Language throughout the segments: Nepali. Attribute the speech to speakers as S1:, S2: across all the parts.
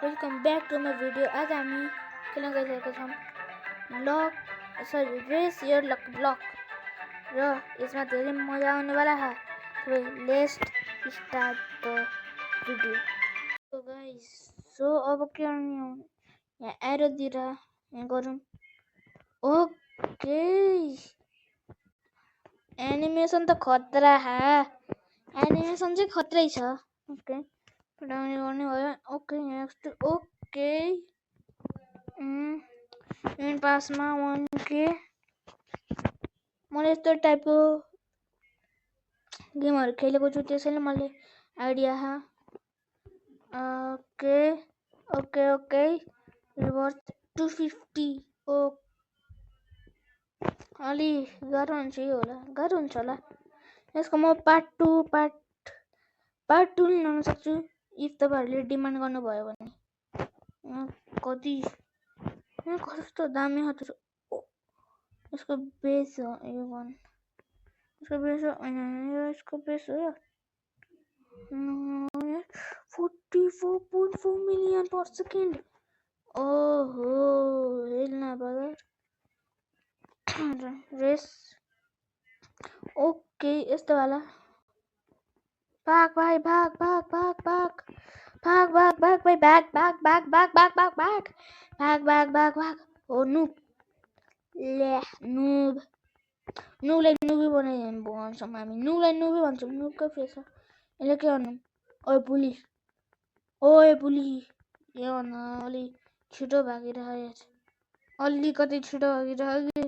S1: Welcome back to my video. आज हामी खेल्न गइरहेका छौँ रेस योर लक ब्लक र यसमा धेरै मजा आउनेवाला छ। So let's start the video. So guys, अब के गर्ने हो, यहाँ एरोतिर गरौँ। ओके, एनिमेसन त खतरा एनिमेसन चाहिँ खत्रै छ। ओके, पढाउने गर्ने भयो। Okay, next. ओके, पासमा 1K। मैले यस्तो टाइपको गेमहरू खेलेको छु, त्यसैले मलाई आइडिया छ। Okay okay okay, reverse 250। ओ अलि गाह्रो हुन्छ होला। यसको म पार्ट 2 लिन सक्छु इफ तपाईँहरूले डिमान्ड गर्नुभयो भने। कस्तो दामी छ यसको बेस हो। यसको बेस हो 44.4 मिलियन पर सेकेन्ड। ओहो, हेल्न ब्रदर। रेस ओके, यस्तो वाला भाग भाइ, भाग भाग भाग भाग भाग भाग भाग भाइ, भाग भाग भाग भाग भाग भाग भाग भाग भाग भाग भाग। हो नुब, ले नुबलाई नुबी भन्छौँ हामी। नुबलाई नुबी भन्छौँ। नुबको फेस हो यसले। के भन्नु? ओए पुली के भन्नु? अलि छिटो भागिरहेछ, अलिकति छिटो भागिरह्यो कि।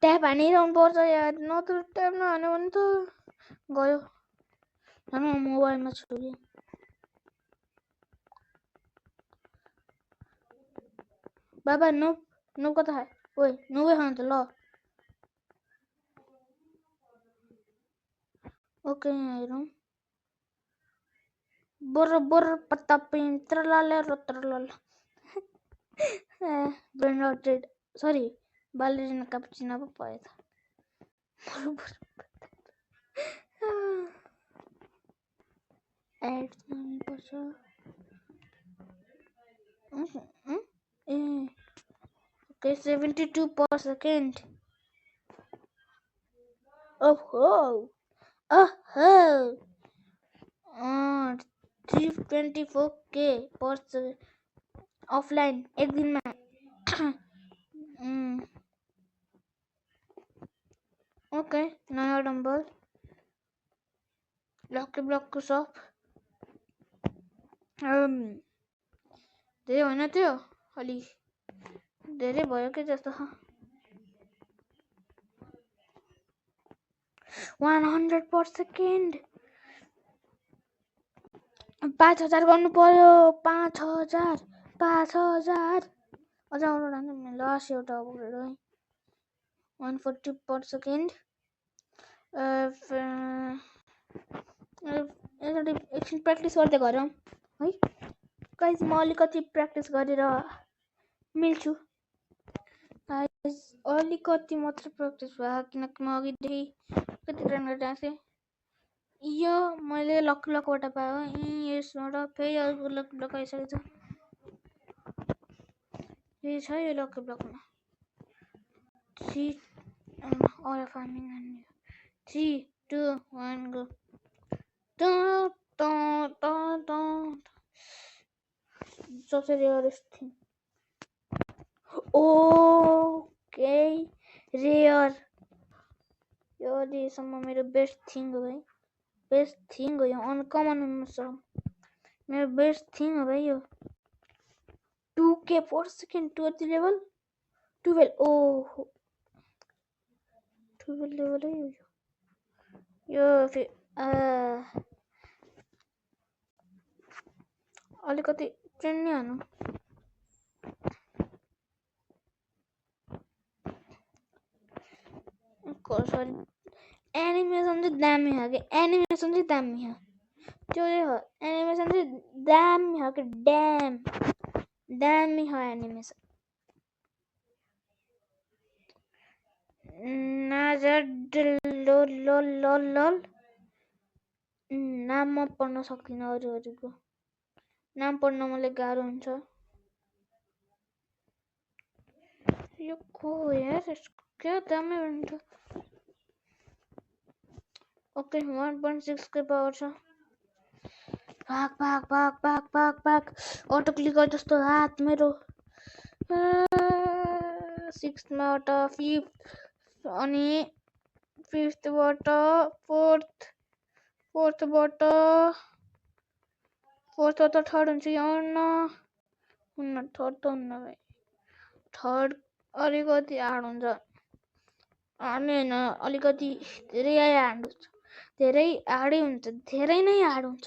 S1: ट्याप हानिरहनु पर्छ यार, नत्र ट्याप नहान्यो भने त गयो। म मोबाइलमा छु कि। बाबा नुब कता है? ओए नुबै खान्छ ल। ओके, यहाँ हेरौँ। बोर पत्ता पेन त्रलाले र त्रलाल। ब्रेन्ड सरी, बालेरिना कापुचिनो पो भयो त। एड गर्नुपर्छ। Okay, 72 per second. ओहो 324K पर अफलाइन एक दिनमा। ओके, नयाँ डम्बल, लकी ब्लकको सप। धेरै होइन त्यो, अलि धेरै भयो कि जस्तो छ। 100 पर सेकेन्ड। 5000 गर्नु पर्यो। 5000 अझ आउनु लास्ट एउटा अपग्रेड है। 140 पर सेकेन्ड। एकछिन प्र्याक्टिस गर्दै गरौँ है गाइज। म अलिकति प्र्याक्टिस गरेर मिल्छु गाइज। अलिकति मात्र प्र्याक्टिस भयो, किनकि म अघिदेखि कति रन गरिरहेको थिएँ। यो मैले लक ब्लकबाट पायो। यसबाट फेरि अर्को लक ब्लक आइसकेको छ। यही छ यो लक ब्लकमा 3 2 1 गो। सबसे रेयरेस्ट थिङ। Okay, rare. यो अहिलेसम्म मेरो बेस्ट थिङ हो भाइ। बेस्ट थिङ हो यो। अनकमन हुनुसक्छ, मेरो बेस्ट थिङ हो भाइ यो। 2K per second, 20 level 12। ओहो, 12 लेभल है यो। अलिकति ट्रेन नै हानु। सरी, एनिमेसन चाहिँ दामी हो कि। एनिमेसन चाहिँ दामी हो, त्यो हो। एनिमेसन चाहिँ दामी हो कि, दामी हो एनिमेसन। नाजर लोल नाम म पढ्न सक्दिनँ अरूहरूको नाम पढ्न मलाई गाह्रो हुन्छ यो को हो यार क्या दामी हुन्छ ओके 1.6 के पावर छ भाग भाग भाग भाग भाग भाग अटो क्लिकर जस्तो हात मेरो 6 बाट 5 अनि 5th बाट 4th बाट 4th बाट 3rd हुन्छ हुन्न 3rd त हुन्न भाइ 3rd अलिकति हार्ड हुन्छ अनि हैन अलिकति धेरै हार्डै हुन्छ धेरै नै हार्ड हुन्छ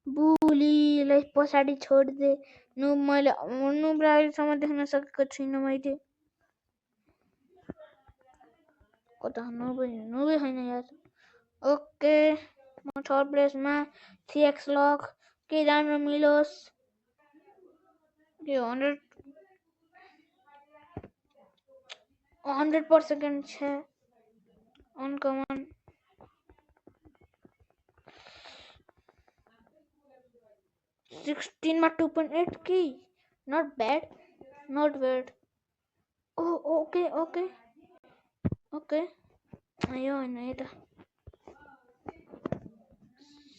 S1: बुलीलाई पछाडि छोड्दे मैले नुब्रासम्म देख्न सकेको छुइनँ मैले कता नुबै होइन यार ओके म 3rd प्लेसमा 3x लक के राम्रो मिलोस् के 100 per second છે अनकमन 16 मा 2.8 की not bad ओके यो हैन यता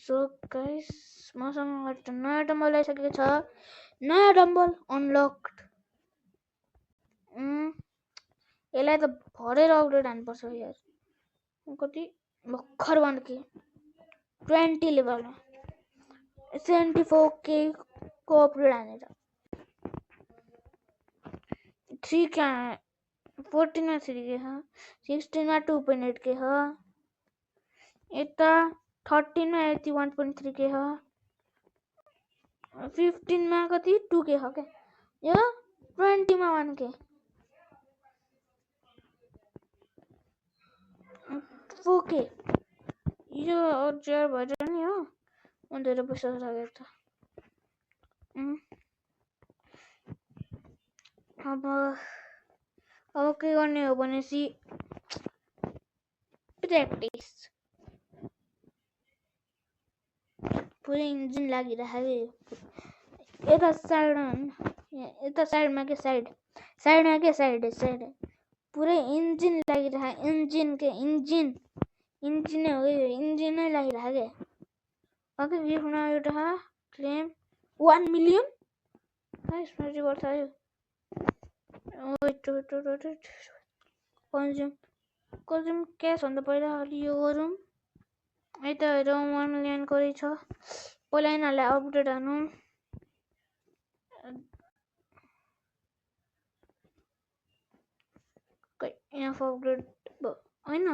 S1: सो गाइस मसँग नयाँ डम्बल आइसकेको छ नयाँ डम्बल अनलक्ड यसलाई त भरेर अपग्रेड हान्नुपर्छ यार कति भर्खर भन्के 20 लेभलमा 74k को अपग्रेड हानेर 3 का 14 मा 3 के 16 मा 2.8 के यता 13 मा 1.3 के 15 मा कति 2 के के यो 20 मा 1 के 4 के यो अझै भएर नि हो धेरै पैसा लाग्यो त अब के गर्ने हो भनेसी प्र्याक्टिस पुरै इन्जिन लागिरहेको यता साइडमा के साइड पुरै इन्जिन लागिरहेको इन्जिन हो यो इन्जिनै लागिरहेको ओके गिफ्टमा एउटा क्लेम 1 मिलियन यसमा रिवार्ड आयो वेट कन्ज्युम क्यास भन्दा पहिला अलि यो गरौँ यता हेर 1 मिलियन करै छ पहिला यिनीहरूलाई अपग्रेड हानौँ यहाँ अपग्रेड होइन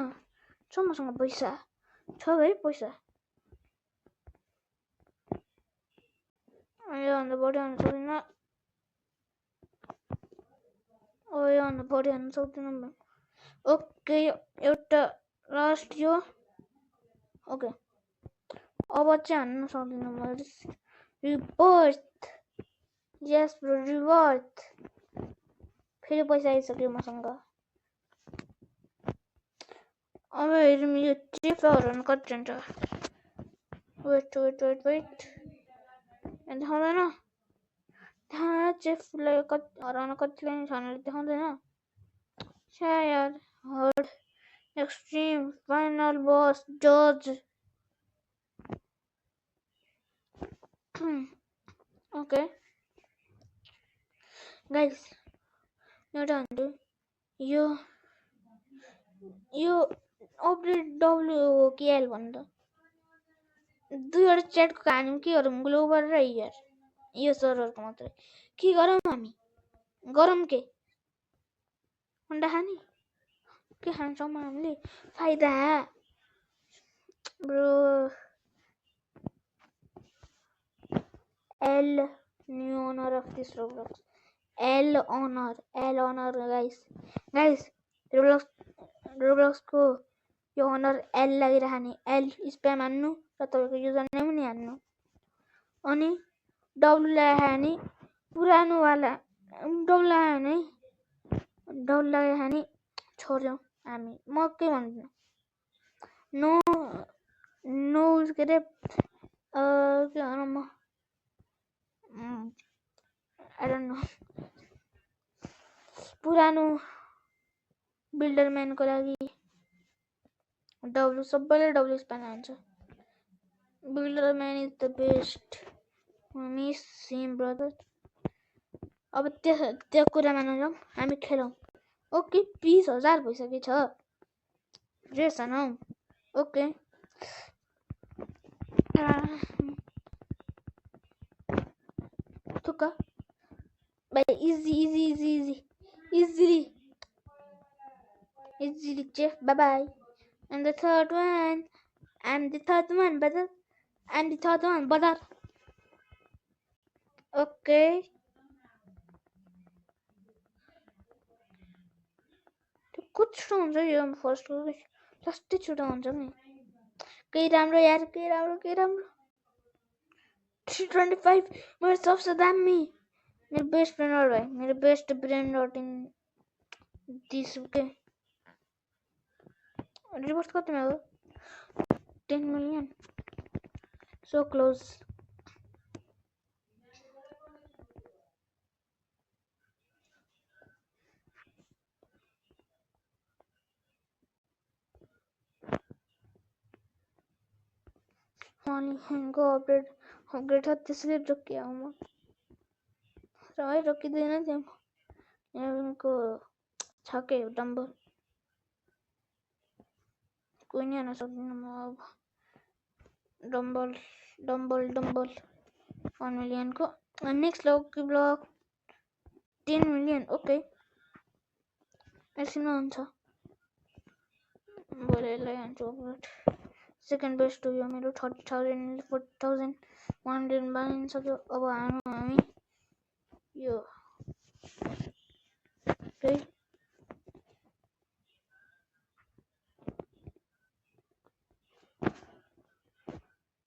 S1: छ मसँग पैसा छ भाइ पैसा योभन्दा बढी हान्न सक्दिनँ योभन्दा बढी हान्न सक्दिनँ ओके एउटा लास्ट यो ओके अब चाहिँ हान्न सक्दिनँ मैले रिबर्थ यस ब्रो रिबर्थ फेरि पैसा आइसक्यो मसँग अब हेरौँ यो चिप्स हराउनु कति हुन्छ वेट देखाउँदैन चिप्सलाई हराउन कति लाग्छ भनेर देखाउँदैन यार हर्ड एक्सट्रिम फाइनल बस जज ओके गाइस एउटा हान्छु यो अपडेट डब्ल्यु हो कि एल भन्दा दुईवटा च्याटको हान्यौँ के गरौँ ग्लोबल र यार यो सर्भरको मात्रै के गरौँ हामी गरौँ के अन्डा खाने के खान्छौँ हामीले फाइदा bro L new owner of this Roblox L owner guys Roblox को यो ओनर L लागिरहने L स्प्याम हान्नु र तपाईको युजर नेम नि हान्नु अनि W लगाइहाने पुरानो वाला W लगाइहाने छोड्यौं हामी म के भन्छु नो के अरे के भनौँ म आई डोन्ट नो पुरानो बिल्डरम्यानको लागि डब्लु सबैले डब्लु स्प्यान हान्छ Builderman is the best miss him brother अब त्यो कुरामा नजाउँ हामी खेलौँ ओके 20,000 भइसकेछ रेस हानौँ ओके थुक्क भाइ easy chef bye bye and the third one brother okay कुछ छिटो हुन्छ यो फर्स्टको जस्तै छिटो हुन्छ नि केही राम्रो यार केही राम्रो 325 मेरो सबसे दामी मेरो बेस्ट फ्रेन्ड भाइ मेरो best friend in this okay reverse कतिमा हो 10 million so close को अपग्रेड था त्यसले रोकिया म र है रोकिदैन त्यहाँ यहाँको छ के डम्बल कोही नि हान्न सक्दिनँ म अब डम्बल 1 million को next lucky block 10 million okay एकछिनमा हुन्छ बोलेलाई हान्छु अपग्रेड सेकेन्ड बेस्ट हो यो मेरो 30,000 40,000 100 बनिसक्यो अब हानौँ हामी यो ओके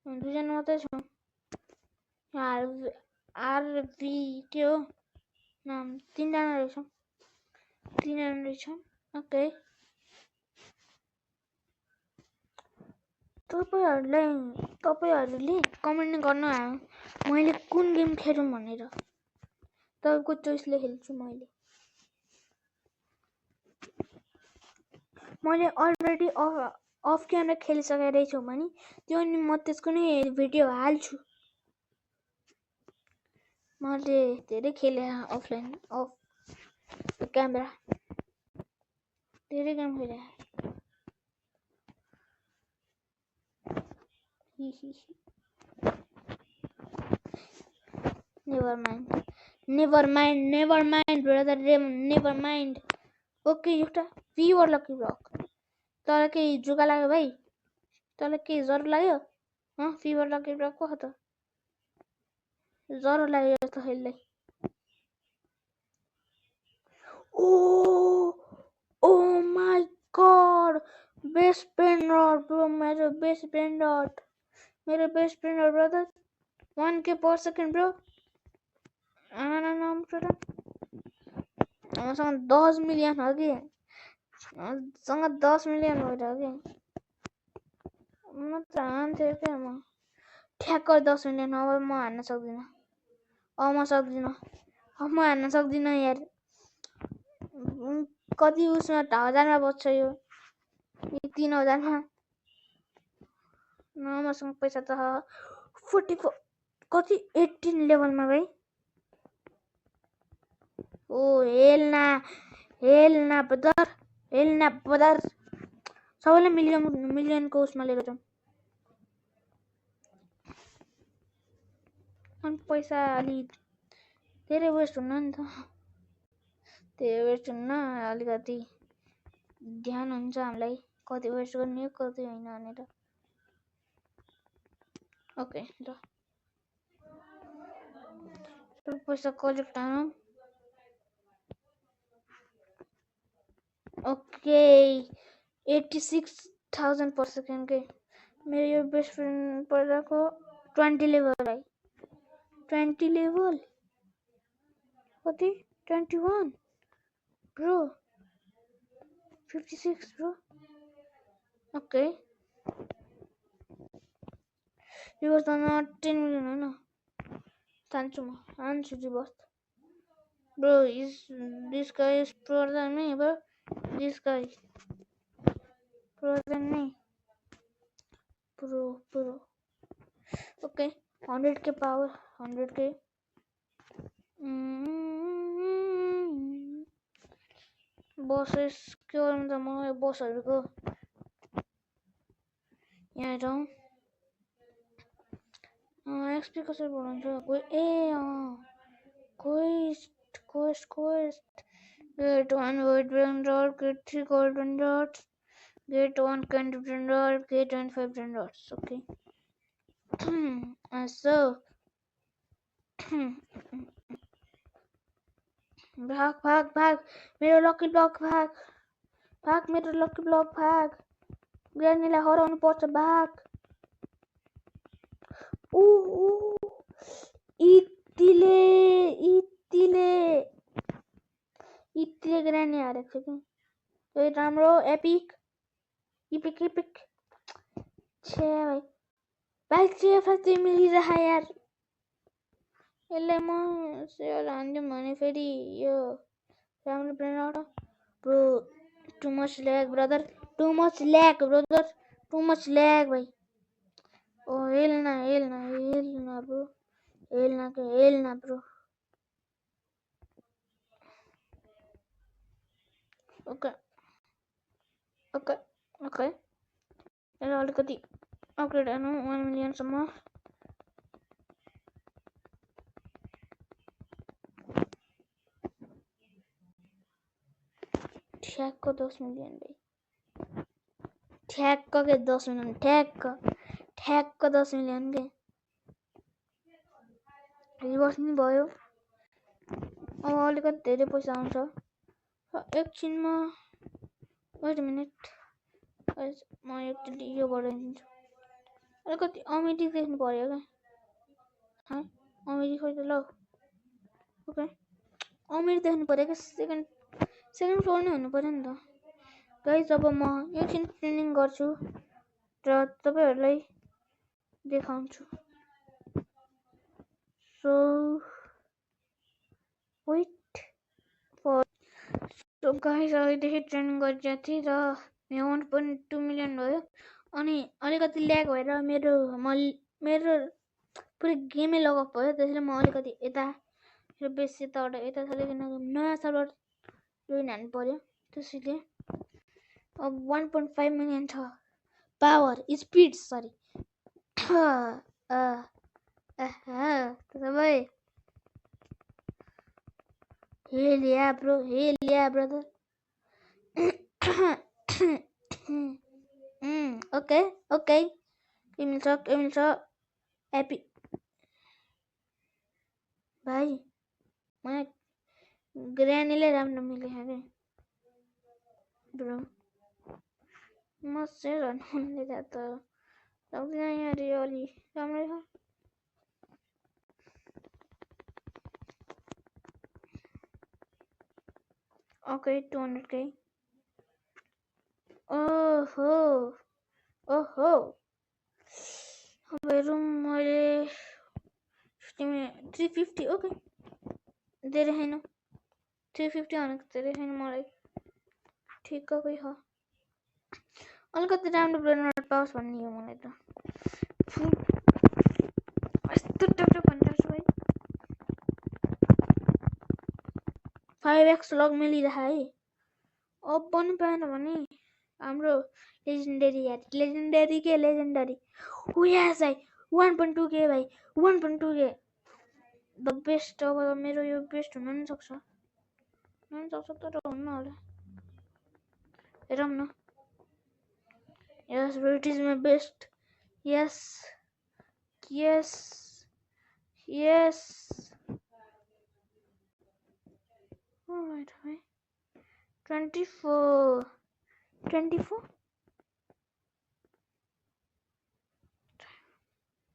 S1: दुईजना मात्रै छौँ आरभी के हो नाम तीनजना रहेछौँ ओके तपाईहरुले कमेन्ट गर्नु मैले कुन गेम खेलौँ भनेर तपाईको चोइसले खेल्छु मैले अलरेडी अफ क्यामेरा खेलिसकेको छु भने त्यो नि म त्यसको नै भिडियो हाल्छु मैले धेरै खेले अफलाइन अफ क्यामेरा धेरै गेम खेले never mind brother never mind okay एउटा फीवर लकी ब्लक तँलाई के जुगा लाग्यो भाइ तँलाई के ज्वरो लाग्यो फीवर लकी ब्लक को त ज्वरो लाग्यो जस्तो खेल्दै oh my god best friend bro मेरो best friend brother 1k per second bro मसँग 10 मिलियन हो कि मसँग 10 मिलियन भइरहेको कि म त हान्थेँ क्या म ठ्याक्क 10 मिलियन अब म हान्न सक्दिनँ अब म हान्न सक्दिनँ यार कति उसमा 1000मा बच्छ यो 3000 मा न मसँग पैसा त 44 कति 18 लेभलमा भाइ ओ हेलना ब्रदर सबैले मिलियनको उसमा लिएर जाउँ अनि पैसा अलि धेरै वेस्ट हुन्न नि त धेरै वेस्ट हुन्न अलिकति ध्यान हुन्छ हामीलाई कति वेस्ट गर्ने हो कति होइन भनेर ओके ल पैसा कलेक्ट हानौँ ओके 86,000 पर सेकेन्ड के मेरो यो बेस्ट फ्रेन्ड पहिलाको 20 लेभल भाइ 20 लेभल कति 21 ब्रो 56 ब्रो ओके रिभर्स त 10 million होइन तान्छु म हान्छु reverse bro is this guy is pro than me bro this guy pro than me pro okay 100k power 100k bosses के गर्नु त म बसहरुको यहाँ हेरौँ एक्सपी कसरी बढाउँछ कोही quest get 1 white rod get 3 golden rods get 1 candy rod get 25 rods okay so भाग मेरो लकी ब्लक भाग मेरो लकी ब्लक भाग ग्रानीलाई हराउनु पर्छ भाग इतिले ग्रानी हारेको छ कि राम्रो एपिक छे भाइ चाहिँ मिलिरहा यार यसले म सेयर हान्दिउँ भने फेरि यो राम्रो प्लेन आउट bro too much lag brother too much lag भाइ ओ हेल्न ब्रो ओके यसलाई अलिकति अपग्रेड गर्नु 1 million सम्म ठ्याक्क 10 million भाइ ठ्याक्क के 10 million ठ्याक्क 10 million के रिभर्स नि भयो अब अलिकति धेरै पैसा आउँछ एकछिनमा वेट अ मिनेट म एकचोटि यो बढाइदिन्छु अलिकति अमेरिक देख्नु पर्यो क्या अमेरिक खोइ त ल ओके अमेरिक देख्नु पर्यो क्या सेकेन्ड फ्लोर नै हुनु पर्यो नि त गाइस अब म एकछिन ट्रेनिङ गर्छु र तपाईहरुलाई देखाउँछु so wait for so guys अहिलेदेखि ट्रेनिङ गरिरहेको थिएँ र मेरो 1.2 million भयो अनि अलिकति ल्याग भएर मेरो पुरै गेमै लगअफ भयो त्यसैले म अलिकति यता बेस यता थलेकिन नयाँ सर्भर जोइन हान्नु पर्यो त्यसैले अब 1.5 million छ पावर स्पिड सरी तपाईँ हेल या ब्रदर ओके के मिल्छ एपी भाइ मलाई ग्रानीले राम्रो मिल्यो अरे ब्रो म सेयर हान्नु त सक्दिनँ यहाँ अलि राम्रै छ ओके 200k ओहो अब हेरौँ मैले 350 ओके धेरै छैन 350 भनेको धेरै छैन मलाई ठिक्ककै छ अलिकति राम्रो ब्रेनर पाओस् भन्ने हो मलाई त यस्तो टप भनिरहेको छु भाइ 5x लग मिलिरह है अब पनि पाएन भने हाम्रो लेजेन्डरी यस भाइ 1.2k भाइ 1.2k द बेस्ट अब मेरो यो बेस्ट हुन नि सक्छ तर हुन्न होला हेरौँ न yes it is my best yes alright भाइ 24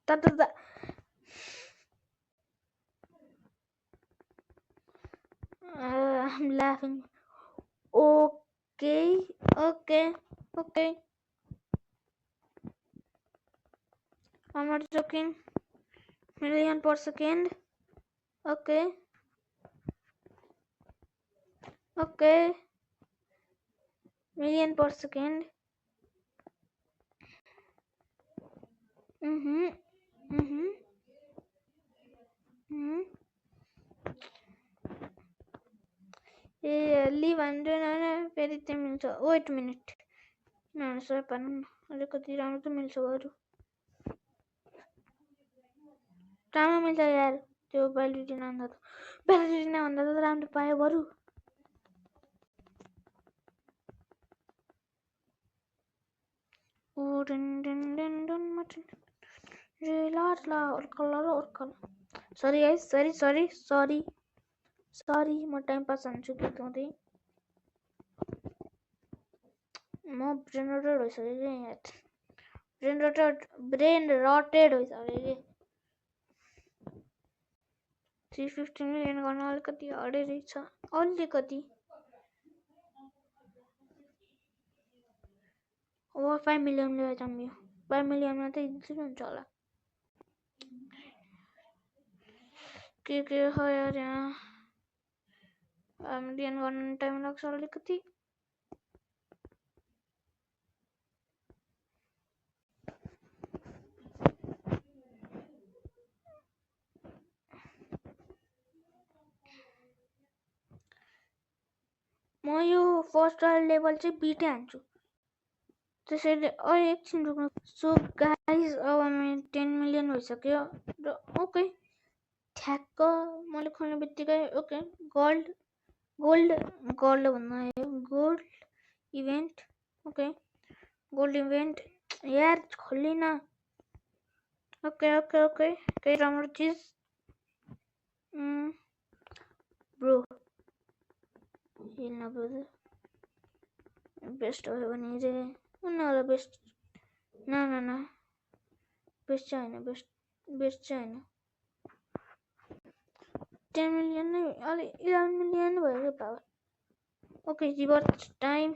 S1: त I'm laughing okay I'm not joking. Million per second. Okay. Okay. Million per second. Mm-hmm. Mm-hmm. Mm-hmm. Leave under फेरि त्यहाँ मिल्छ. Wait minute. सबै पार्नु न. अलिकति राम्रो त मिल्छ बरु. राम्रो मिल्छ यार. त्यो भ्यालिडिटी नभन्दा त राम्रो पायो बरु. Sorry guys, sorry म टाइम पास हान्छु गीत गाउँदै. म ब्रेन रोटेड भइसक्यो कि यार. ब्रेन रोटेड भइसक्यो कि. 350 मिलियन गर्न अलिकति अडै रहेछ. अलिकति. ओ 5 मिलियन ले जम्मियो. 5 मिलियनमा त इजिली हुन्छ होला. के हो यार यहाँ. 5 मिलियन गर्न टाइम लाग्छ अलिकति. म यो फर्स्ट लेभल चाहिँ बिटै हान्छु. त्यसैले एकछिन रुक्नु. सो गाइज अब हामी 10 मिलियन भइसक्यो र ओके ठ्याक्क मैले खोल्ने बित्तिकै ओके गोल्ड भन्दा gold event. Okay gold event यार खोलिन. ओके केही राम्रो चिज. ब्रो हेर्न ब्रदर बेस्ट हो भने चाहिँ उनीहरूलाई बेस्ट. न बेस्ट चाहिँ होइन. बेस्ट चाहिँ होइन. 10 मिलियन नै अलि 11 मिलियन भयो कि पावर. ओके रिवर्स टाइम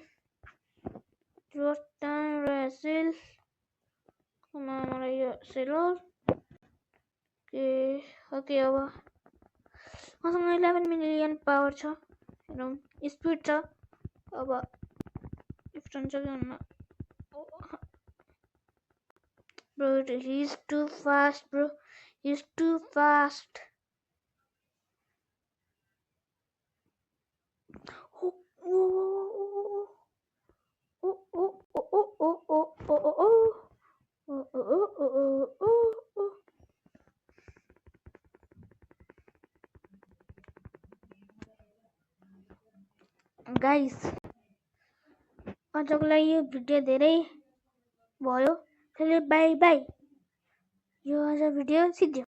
S1: र सेल. मलाई यो सेलर के ओके अब मसँग 11 मिलियन पावर छ र स्पिड छ. अब लिफ्ट हुन्छ कि हुन्न. Bro, he's too fast, bro. He's too fast. Guys, आजको लागि यो भिडियो धेरै भयो. त्यसैले बाई बाई. यो आज भिडियो सिद्धियो.